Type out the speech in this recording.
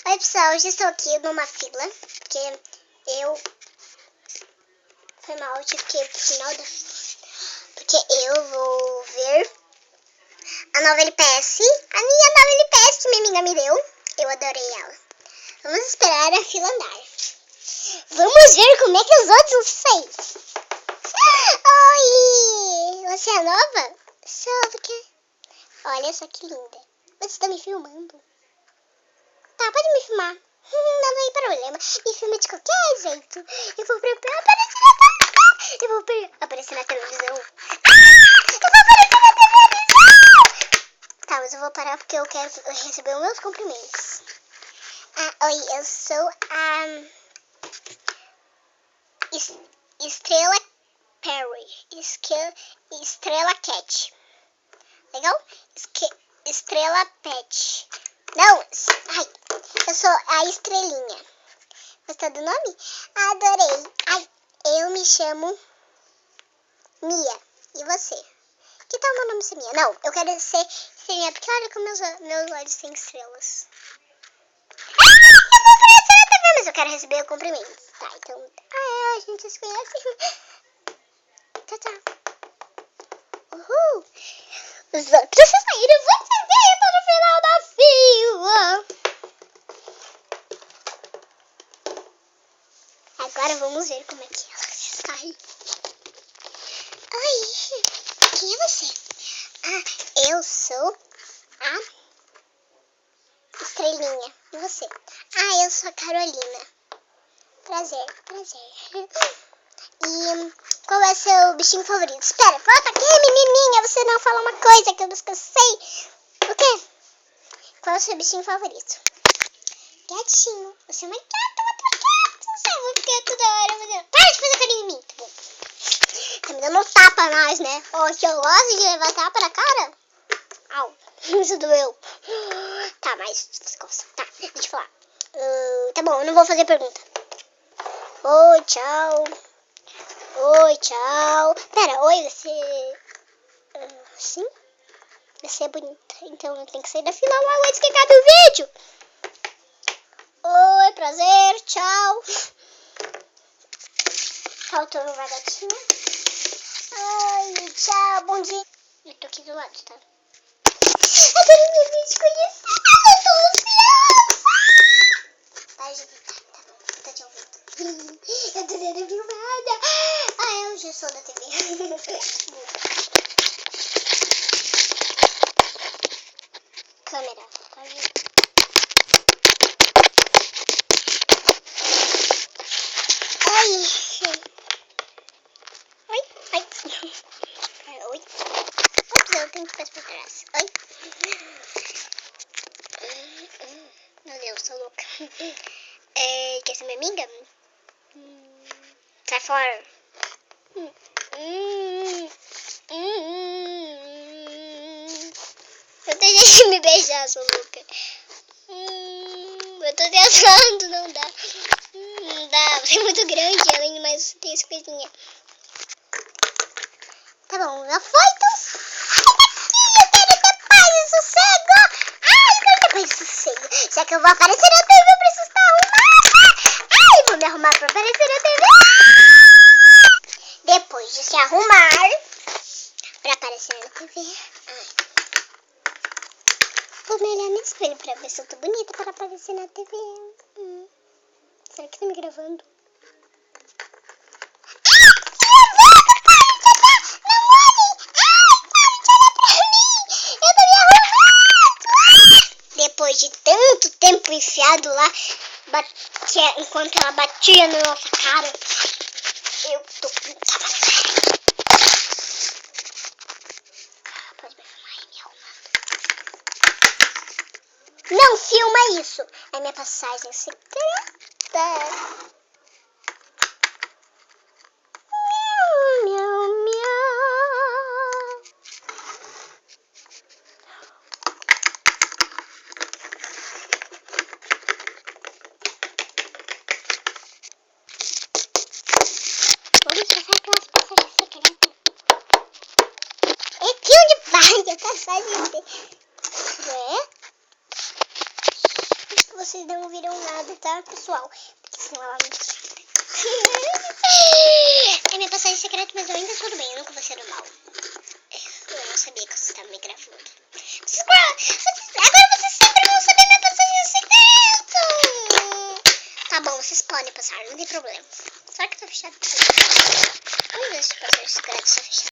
Oi pessoal, hoje estou aqui numa fila, porque foi mal, eu tive que ir pro final da fila, porque eu vou ver a nova LPS, a minha nova LPS que minha amiga me deu, eu adorei ela. Vamos esperar a fila andar. Vamos ver como é que os outros vão sair. Oi, você é nova? Só porque... Olha só que linda. Você está me filmando? Tá, pode me filmar. Não tem problema. Me filma de qualquer jeito. Eu vou aparecer na televisão. Eu vou aparecer na televisão! Tá, mas eu vou parar porque eu quero receber os meus cumprimentos. Oi, eu sou a Estrela Perry. Estrela Cat. Legal? Estrela Pet. Não, ai, eu sou a Estrelinha. Gostou do nome? Adorei. Ai, eu me chamo Mia. E você? Que tal meu nome ser Mia? Não, eu quero ser Estrelinha, porque olha como meus olhos têm estrelas. Eu vou aparecer na TV, mas eu quero receber cumprimentos. Tá, então, a gente se conhece. Tchau. Uhul. Os outros saíram, você veio para o final da fila. Agora vamos ver como é que ela sai. Oi, quem é você? Eu sou a Estrelinha. E você? Eu sou a Carolina. Prazer. E qual é seu bichinho favorito? Espera, volta aqui, menininha. Você não fala uma coisa que eu não sei. O quê? Qual é o seu bichinho favorito? Gatinho. Você é uma gata, Não sei porque toda hora você... Para de fazer carinho em mim, tá bom? Tá me dando um tapa mais, né? Que eu gosto de levar tapa na cara. Au, isso doeu. Tá, mas descosta. Tá, deixa eu falar. Tá bom, eu não vou fazer pergunta. Oi, tchau. Pera, oi, você... Sim? Você é bonita, então eu tenho que sair da fila logo antes que acabe o vídeo. Oi, prazer, tchau. Faltou uma gatinha. Oi, tchau, bom dia. Eu tô aqui do lado, tá? Adorei minha vídeo conhecer. Eu tô ansiosa. Tá, gente, tá bom, tá te ouvindo. Eu tô dando filmada. Eu já sou da TV. Câmera, tá vendo? Oi. Ops, eu tenho que passar pra trás. Oi. Meu Deus, tô louca. Quer ser minha amiga? Sai fora. Eu tentei me beijar, sou louca. Eu tô tentando, não dá. Não dá, você é muito grande, além de mais você tem essa coisinha. Tá bom, já foi, então. Eu quero ter paz e sossego. Eu quero ter paz e sossego. Já que eu vou aparecer na TV, eu preciso estar arrumada. Vou me arrumar pra aparecer na TV. Depois de se arrumar pra aparecer na TV, vou me olhar no espelho pra ver se eu tô bonita para aparecer na TV. Será que tá me gravando? Depois de tanto tempo enfiado lá, enquanto ela batia na nossa cara, eu tô pintada. Pode me filmar aí, me arrumando. Não filma isso! É minha passagem secreta. Miau. Passagem secreta. vocês não viram nada, tá, pessoal? Porque senão ela não... É minha passagem secreta, mas eu ainda tudo bem, eu nunca vou ser do mal. Eu não sabia que você estava me gravando. Agora vocês sempre vão saber minha passagem secreta. Tá bom, vocês podem passar, não tem problema. Será que tá fechado? Vamos ver se a passagem secreta está fechada.